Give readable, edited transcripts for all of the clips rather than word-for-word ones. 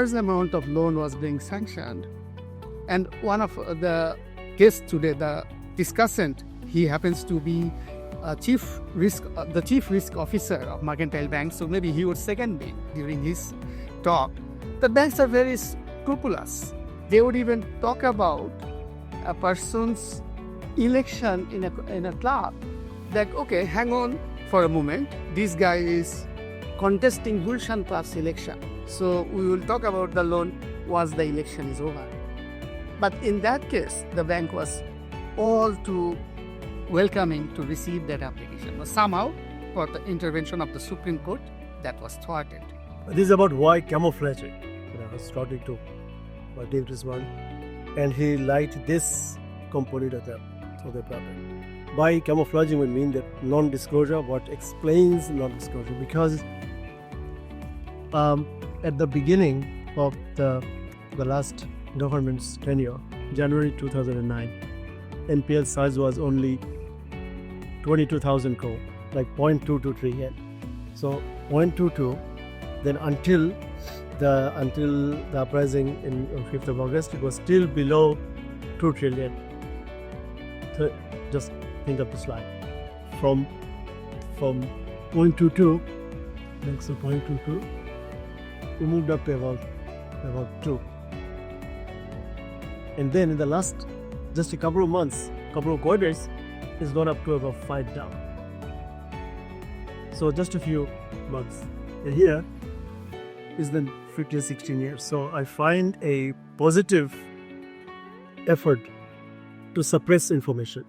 large amount of loan was being sanctioned. And one of the guests today, the discussant, he happens to be the chief risk officer of Mercantile Bank. So maybe he would second me during his talk. The banks are very scrupulous. They would even talk about a person's election in a club. Like, okay, hang on for a moment. This guy is contesting Gulshan Club's election. So we will talk about the loan once the election is over. But in that case, the bank was all too welcoming to receive that application. But somehow, for the intervention of the Supreme Court, that was thwarted. This is about why camouflaging. I was talking to David Rizwan, and he liked this component of the problem. By camouflaging, we mean that non-disclosure. What explains non-disclosure? Because at the beginning of the last government's tenure, January 2009, NPL size was only 22,000 crore, like 0.22 trillion. So 0.22, then until the uprising on 5th of August, it was still below 2 trillion. So just think of the slide. From 0.22, next to 0.22, we moved up to about 2. And then in the last just a couple of months, couple of quarters, it's gone up to about 5 down. So just a few months. And here is the 15, 16 years. So I find a positive effort to suppress information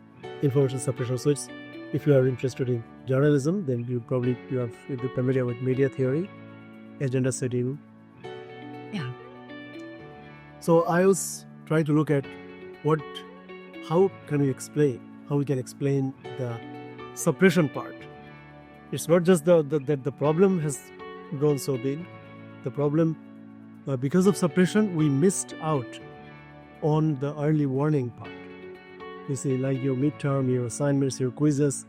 suppression. So it's, if you are interested in journalism, then you'll be familiar with media theory, agenda setting. Yeah. So I was trying to look at how we can explain the suppression part. It's not just that the problem has grown so big. The problem, because of suppression, we missed out on the early warning part. You see, like your midterm, your assignments, your quizzes,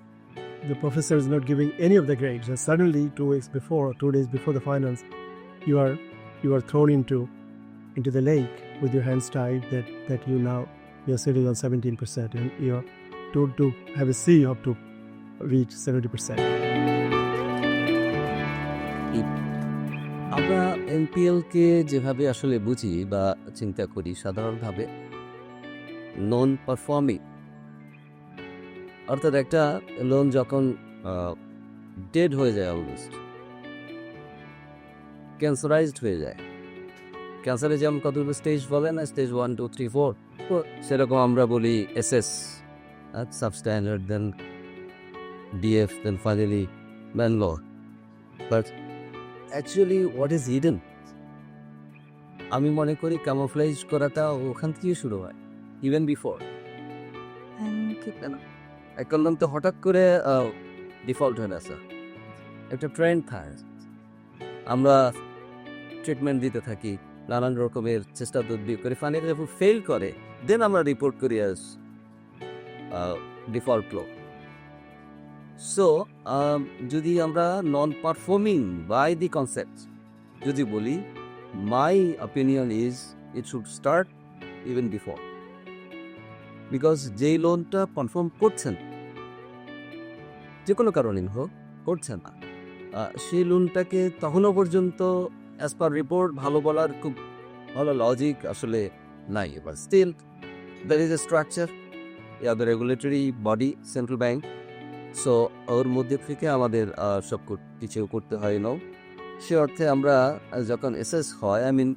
the professor is not giving any of the grades, and suddenly 2 weeks before or 2 days before the finals, you are thrown into the lake with your hands tied that you're sitting on 17%, and you're told to have a C, you have to reach 70%. আমরা এনপিএলকে যেভাবে আসলে বুঝি বা চিন্তা করি সাধারণভাবে non performing, অর্থাৎ একটা লোন যখন ডেড হয়ে যায়, অলমোস্ট ক্যান্সারাইজড হয়ে যায়। ক্যান্সারে যেমন কতগুলো স্টেজ বলে না, স্টেজ 1, 2, 3, 4, তো সেরকম আমরা বলি SS, substandard, then DF, then finally ম্যানলোর। But actually what is hidden, আমি মনে করি ক্যামোফ্লেজ করাটা ওখান থেকেই শুরু হয়, ইভেন বিফোর। করলাম তো হঠাৎ করে ডিফল্ট হয়ে না, স্যার একটা ট্রেন্ড থাকে, আমরা ট্রিটমেন্ট দিতে থাকি, নানান রকমের চেষ্টা তদবির করে, ফাইনালি যখন ফেল করে, দেন আমরা রিপোর্ট করি অ্যাজ ডিফল্ট লো। সো যদি আমরা non performing by the concept যদি বলি, my opinion is it should start even before, because যেই লোনটা পারফর্ম করছেন, যে কোনো কারণে হোক করছেন না, সেই লোনটাকে তখনও পর্যন্ত অ্যাজ পার রিপোর্ট ভালো বলার খুব ভালো লজিক আসলে নাই। এবার still there is a structure, the regulatory body, central bank. So ওর মধ্যে থেকে আমাদের সব কিছু করতে হয় না। সে অর্থে আমরা যখন এসএস হয়, আই মিন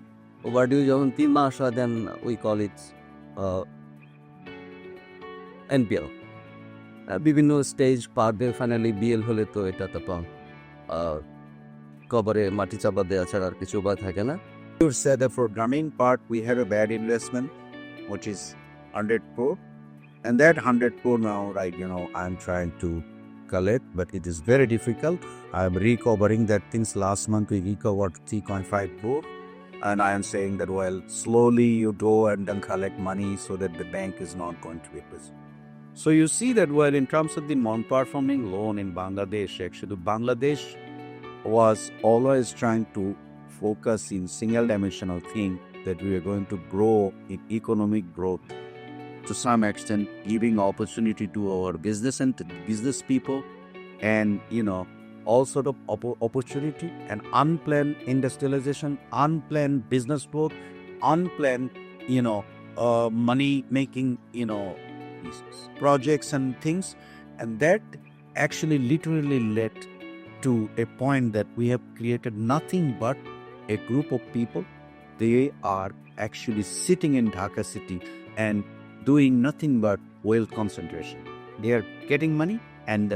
ওভারডিউ যখন 3 মাস হয়, then we call it NPL. বিভিন্ন স্টেজ পার দিয়ে ফাইনালি বিএল হলে তো এটা তখন কবরে মাটি চাপা দেওয়া ছাড়া আর কিছু উপায় থাকে না। You said that for drumming part we had a bad investment, which is 100 crore, and that 100 crore now, right, I'm trying to collect, but it is very difficult. I'm recovering that things. Last month we recovered 3.5 crore, and I am saying that, well, slowly you go and then collect money so that the bank is not going to be prison. So you see that, well, in terms of the non-performing loan in Bangladesh, actually Bangladesh was always trying to focus in single dimensional thing that we are going to grow in economic growth to some extent, giving opportunity to our business and business people, and all sort of opportunity and unplanned industrialization, unplanned business growth, unplanned money making projects and things, and that actually literally led to a point that we have created nothing but a group of people. They are actually sitting in Dhaka city and doing nothing but wealth concentration. They are getting money, and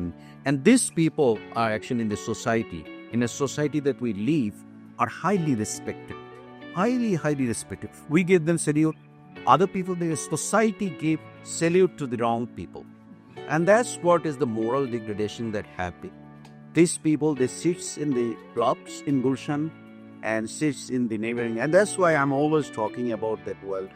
these people are actually in a society that we live, are highly respected, highly respected. We give them salute. Other people, the society gave salute to the wrong people, and that's what is the moral degradation that happened. These people, they sit in the clubs in Gulshan and sits in the neighboring, and that's why I'm always talking about that. Well,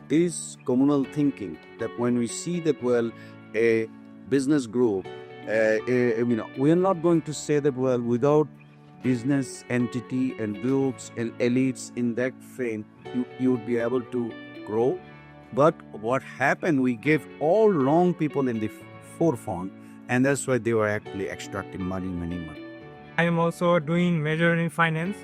this communal thinking, that when we see that, well, a business group, we are not going to say that, well, without business entity and groups and elites in that frame, you would be able to grow. But what happened, we gave all wrong people in the forefront, and that's why they were actually extracting money. I am also doing major in finance.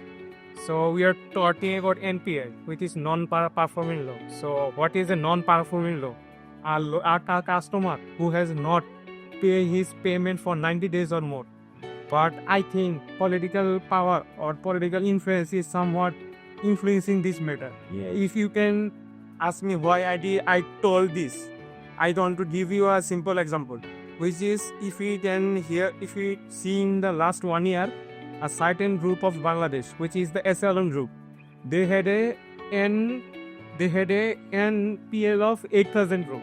So we are talking about NPL, which is non-performing loan. So what is a non-performing loan? Our customer who has not paid his payment for 90 days or more. But I think political power or political influence is somewhat influencing this matter. Yeah. If you can ask me why I told this, I want to give you a simple example, which is if we see in the last 1 year, a certain group of Bangladesh, which is the SLM group, they had a NPL of 8,000 crore,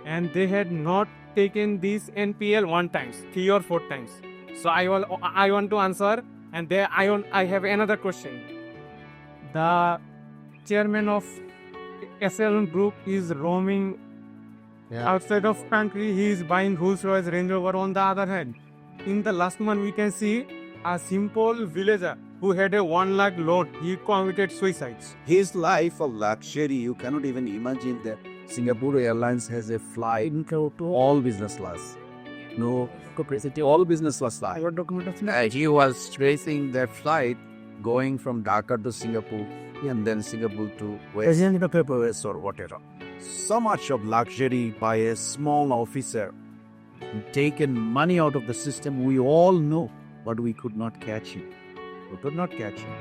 and they had not taken this NPL 1 time, 3 or 4 times. So I want to answer, and there I have another question. The chairman of SLM group is roaming outside of country. He is buying Rolls-Royce, Range Rover. On the other hand, in the last month we can see a simple villager who had a 1 lakh loan, he committed suicide. His life of luxury, you cannot even imagine that Singapore Airlines has a flight to all business class. No capacity, all business class flight. He was tracing that flight going from Dhaka to Singapore, and then Singapore to West or whatever. So much of luxury by a small officer, taken money out of the system. We all know, but we could not catch him. We could not catch him.